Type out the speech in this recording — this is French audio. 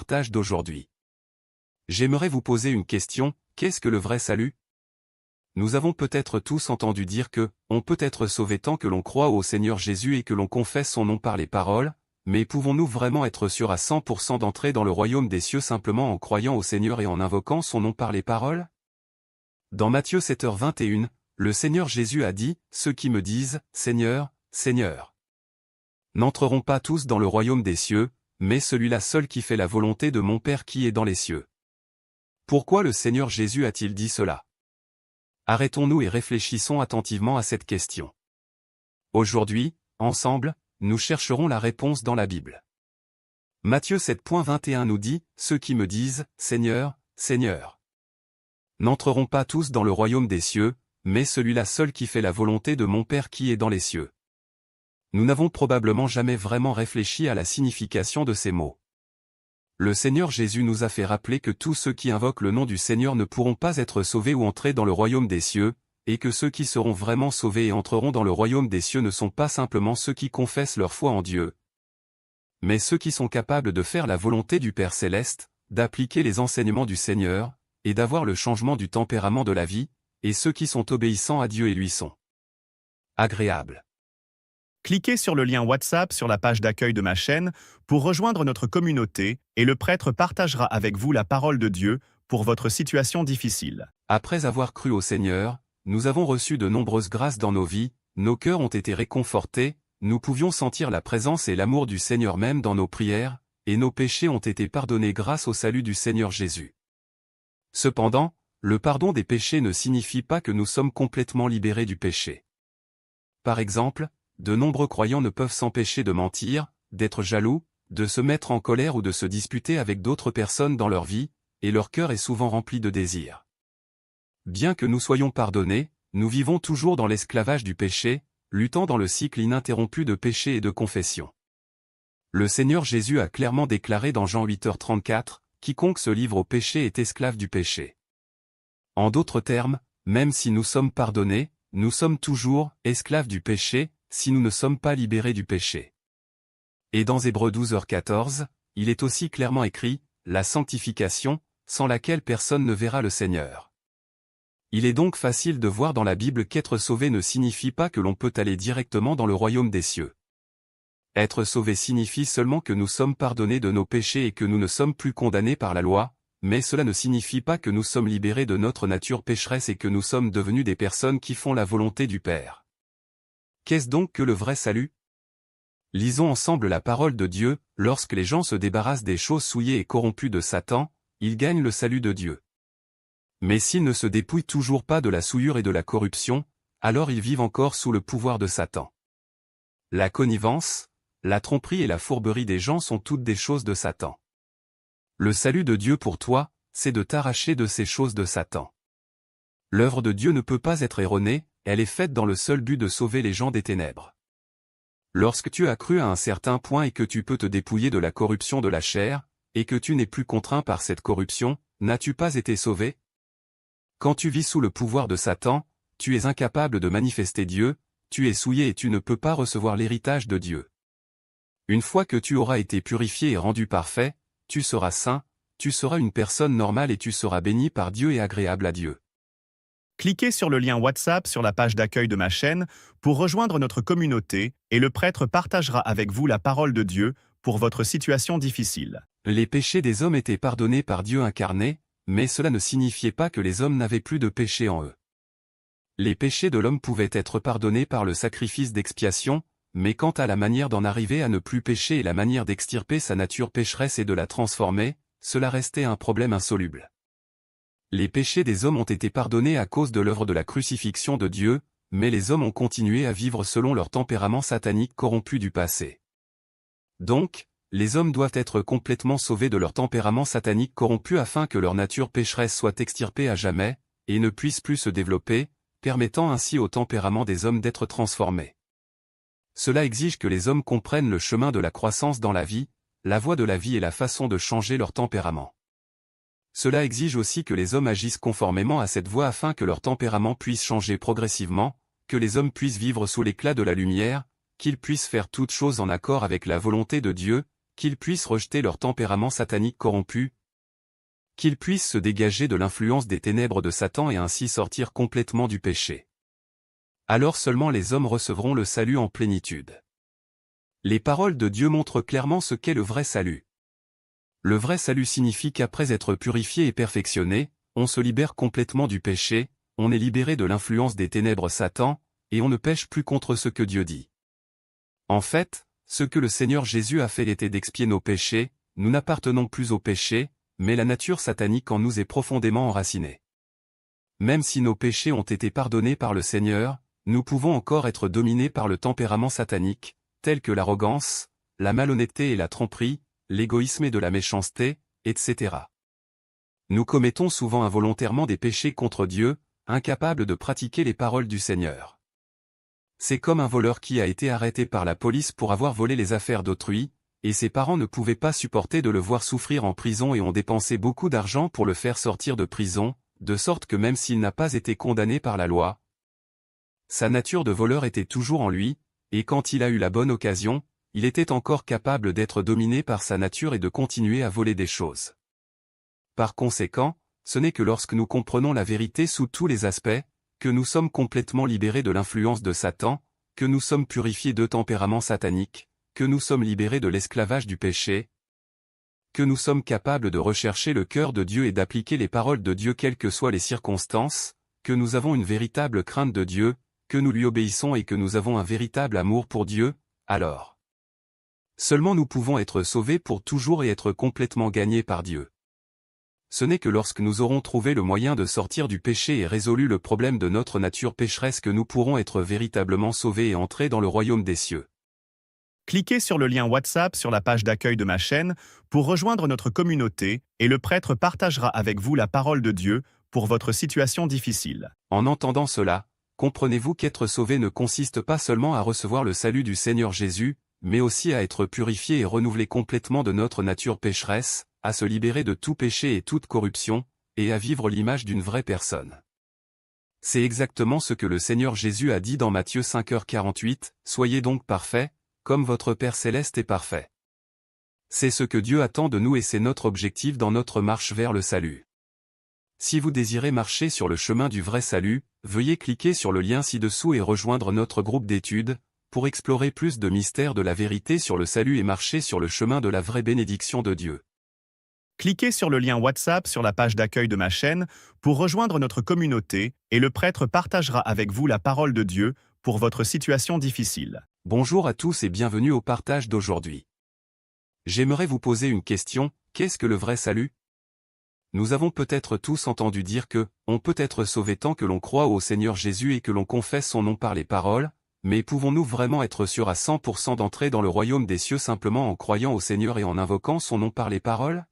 partage d'aujourd'hui. J'aimerais vous poser une question, qu'est-ce que le vrai salut? Nous avons peut-être tous entendu dire que, on peut être sauvé tant que l'on croit au Seigneur Jésus et que l'on confesse son nom par les paroles, mais pouvons-nous vraiment être sûrs à 100% d'entrer dans le royaume des cieux simplement en croyant au Seigneur et en invoquant son nom par les paroles? Dans Matthieu 7h21, le Seigneur Jésus a dit, « Ceux qui me disent, Seigneur, Seigneur, n'entreront pas tous dans le royaume des cieux, mais celui-là seul qui fait la volonté de mon Père qui est dans les cieux. » Pourquoi le Seigneur Jésus a-t-il dit cela? Arrêtons-nous et réfléchissons attentivement à cette question. Aujourd'hui, ensemble, nous chercherons la réponse dans la Bible. Matthieu 7.21 nous dit, « Ceux qui me disent, Seigneur, Seigneur, n'entreront pas tous dans le royaume des cieux, mais celui-là seul qui fait la volonté de mon Père qui est dans les cieux. » Nous n'avons probablement jamais vraiment réfléchi à la signification de ces mots. Le Seigneur Jésus nous a fait rappeler que tous ceux qui invoquent le nom du Seigneur ne pourront pas être sauvés ou entrer dans le royaume des cieux, et que ceux qui seront vraiment sauvés et entreront dans le royaume des cieux ne sont pas simplement ceux qui confessent leur foi en Dieu, mais ceux qui sont capables de faire la volonté du Père Céleste, d'appliquer les enseignements du Seigneur, et d'avoir le changement du tempérament de la vie, et ceux qui sont obéissants à Dieu et lui sont agréables. Cliquez sur le lien WhatsApp sur la page d'accueil de ma chaîne pour rejoindre notre communauté et le prêtre partagera avec vous la parole de Dieu pour votre situation difficile. Après avoir cru au Seigneur, nous avons reçu de nombreuses grâces dans nos vies, nos cœurs ont été réconfortés, nous pouvions sentir la présence et l'amour du Seigneur même dans nos prières, et nos péchés ont été pardonnés grâce au salut du Seigneur Jésus. Cependant, le pardon des péchés ne signifie pas que nous sommes complètement libérés du péché. Par exemple, de nombreux croyants ne peuvent s'empêcher de mentir, d'être jaloux, de se mettre en colère ou de se disputer avec d'autres personnes dans leur vie, et leur cœur est souvent rempli de désirs. Bien que nous soyons pardonnés, nous vivons toujours dans l'esclavage du péché, luttant dans le cycle ininterrompu de péché et de confession. Le Seigneur Jésus a clairement déclaré dans Jean 8h34, « Quiconque se livre au péché est esclave du péché. » En d'autres termes, même si nous sommes pardonnés, nous sommes toujours esclaves du péché, si nous ne sommes pas libérés du péché. Et dans Hébreux 12h14, il est aussi clairement écrit, « La sanctification, sans laquelle personne ne verra le Seigneur. » Il est donc facile de voir dans la Bible qu'être sauvé ne signifie pas que l'on peut aller directement dans le royaume des cieux. Être sauvé signifie seulement que nous sommes pardonnés de nos péchés et que nous ne sommes plus condamnés par la loi, mais cela ne signifie pas que nous sommes libérés de notre nature pécheresse et que nous sommes devenus des personnes qui font la volonté du Père. Qu'est-ce donc que le vrai salut? Lisons ensemble la parole de Dieu, lorsque les gens se débarrassent des choses souillées et corrompues de Satan, ils gagnent le salut de Dieu. Mais s'ils ne se dépouillent toujours pas de la souillure et de la corruption, alors ils vivent encore sous le pouvoir de Satan. La connivence, la tromperie et la fourberie des gens sont toutes des choses de Satan. Le salut de Dieu pour toi, c'est de t'arracher de ces choses de Satan. L'œuvre de Dieu ne peut pas être erronée, elle est faite dans le seul but de sauver les gens des ténèbres. Lorsque tu as cru à un certain point et que tu peux te dépouiller de la corruption de la chair, et que tu n'es plus contraint par cette corruption, n'as-tu pas été sauvé? Quand tu vis sous le pouvoir de Satan, tu es incapable de manifester Dieu, tu es souillé et tu ne peux pas recevoir l'héritage de Dieu. Une fois que tu auras été purifié et rendu parfait, tu seras saint, tu seras une personne normale et tu seras béni par Dieu et agréable à Dieu. Cliquez sur le lien WhatsApp sur la page d'accueil de ma chaîne pour rejoindre notre communauté et le prêtre partagera avec vous la parole de Dieu pour votre situation difficile. Les péchés des hommes étaient pardonnés par Dieu incarné, mais cela ne signifiait pas que les hommes n'avaient plus de péché en eux. Les péchés de l'homme pouvaient être pardonnés par le sacrifice d'expiation, mais quant à la manière d'en arriver à ne plus pécher et la manière d'extirper sa nature pécheresse et de la transformer, cela restait un problème insoluble. Les péchés des hommes ont été pardonnés à cause de l'œuvre de la crucifixion de Dieu, mais les hommes ont continué à vivre selon leur tempérament satanique corrompu du passé. Donc, les hommes doivent être complètement sauvés de leur tempérament satanique corrompu afin que leur nature pécheresse soit extirpée à jamais, et ne puisse plus se développer, permettant ainsi au tempérament des hommes d'être transformé. Cela exige que les hommes comprennent le chemin de la croissance dans la vie, la voie de la vie et la façon de changer leur tempérament. Cela exige aussi que les hommes agissent conformément à cette voie afin que leur tempérament puisse changer progressivement, que les hommes puissent vivre sous l'éclat de la lumière, qu'ils puissent faire toutes choses en accord avec la volonté de Dieu, qu'ils puissent rejeter leur tempérament satanique corrompu, qu'ils puissent se dégager de l'influence des ténèbres de Satan et ainsi sortir complètement du péché. Alors seulement les hommes recevront le salut en plénitude. Les paroles de Dieu montrent clairement ce qu'est le vrai salut. Le vrai salut signifie qu'après être purifié et perfectionné, on se libère complètement du péché, on est libéré de l'influence des ténèbres Satan, et on ne pêche plus contre ce que Dieu dit. En fait, ce que le Seigneur Jésus a fait était d'expier nos péchés, nous n'appartenons plus au péché, mais la nature satanique en nous est profondément enracinée. Même si nos péchés ont été pardonnés par le Seigneur, nous pouvons encore être dominés par le tempérament satanique, tel que l'arrogance, la malhonnêteté et la tromperie, l'égoïsme et de la méchanceté, etc. Nous commettons souvent involontairement des péchés contre Dieu, incapables de pratiquer les paroles du Seigneur. C'est comme un voleur qui a été arrêté par la police pour avoir volé les affaires d'autrui, et ses parents ne pouvaient pas supporter de le voir souffrir en prison et ont dépensé beaucoup d'argent pour le faire sortir de prison, de sorte que même s'il n'a pas été condamné par la loi, sa nature de voleur était toujours en lui, et quand il a eu la bonne occasion, il était encore capable d'être dominé par sa nature et de continuer à voler des choses. Par conséquent, ce n'est que lorsque nous comprenons la vérité sous tous les aspects, que nous sommes complètement libérés de l'influence de Satan, que nous sommes purifiés de tempérament satanique, que nous sommes libérés de l'esclavage du péché, que nous sommes capables de rechercher le cœur de Dieu et d'appliquer les paroles de Dieu quelles que soient les circonstances, que nous avons une véritable crainte de Dieu, que nous lui obéissons et que nous avons un véritable amour pour Dieu, alors seulement nous pouvons être sauvés pour toujours et être complètement gagnés par Dieu. Ce n'est que lorsque nous aurons trouvé le moyen de sortir du péché et résolu le problème de notre nature pécheresse que nous pourrons être véritablement sauvés et entrer dans le royaume des cieux. Cliquez sur le lien WhatsApp sur la page d'accueil de ma chaîne pour rejoindre notre communauté et le prêtre partagera avec vous la parole de Dieu pour votre situation difficile. En entendant cela, comprenez-vous qu'être sauvé ne consiste pas seulement à recevoir le salut du Seigneur Jésus, mais aussi à être purifié et renouvelé complètement de notre nature pécheresse, à se libérer de tout péché et toute corruption, et à vivre l'image d'une vraie personne. C'est exactement ce que le Seigneur Jésus a dit dans Matthieu 5h48, « Soyez donc parfaits, comme votre Père Céleste est parfait. » C'est ce que Dieu attend de nous et c'est notre objectif dans notre marche vers le salut. Si vous désirez marcher sur le chemin du vrai salut, veuillez cliquer sur le lien ci-dessous et rejoindre notre groupe d'études, pour explorer plus de mystères de la vérité sur le salut et marcher sur le chemin de la vraie bénédiction de Dieu. Cliquez sur le lien WhatsApp sur la page d'accueil de ma chaîne pour rejoindre notre communauté et le prêtre partagera avec vous la parole de Dieu pour votre situation difficile. Bonjour à tous et bienvenue au partage d'aujourd'hui. J'aimerais vous poser une question, qu'est-ce que le vrai salut? Nous avons peut-être tous entendu dire que, on peut être sauvé tant que l'on croit au Seigneur Jésus et que l'on confesse son nom par les paroles, mais pouvons-nous vraiment être sûrs à 100% d'entrer dans le royaume des cieux simplement en croyant au Seigneur et en invoquant son nom par les paroles?